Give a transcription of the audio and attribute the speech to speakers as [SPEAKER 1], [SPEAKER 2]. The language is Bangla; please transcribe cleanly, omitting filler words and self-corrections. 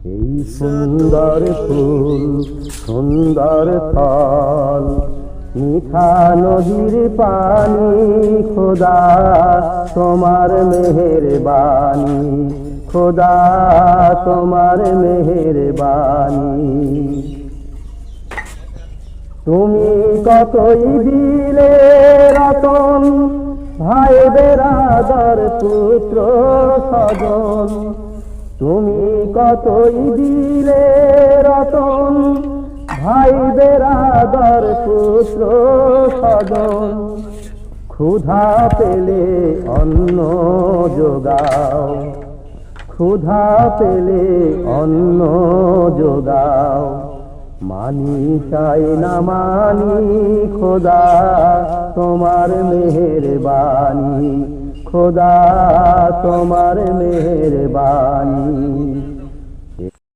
[SPEAKER 1] এই সুন্দর ফুল সুন্দর ফল মিঠা নদীর পানি খোদা তোমার মেহেরবানি খোদা তোমার মেহেরবানি তুমি কতই দিলে রতন ভাই বেরাদর পুত্র স্বজন তুমি কতই দিলে রতন ভাই বেরাদর পুত্র স্বজন ক্ষুধা পেলে অন্ন যোগাও ক্ষুধা পেলে অন্ন যোগাও মানি চাই না মানি খোদা তোমার মেহেরবানি খোদা তোমার মেহেরবানি।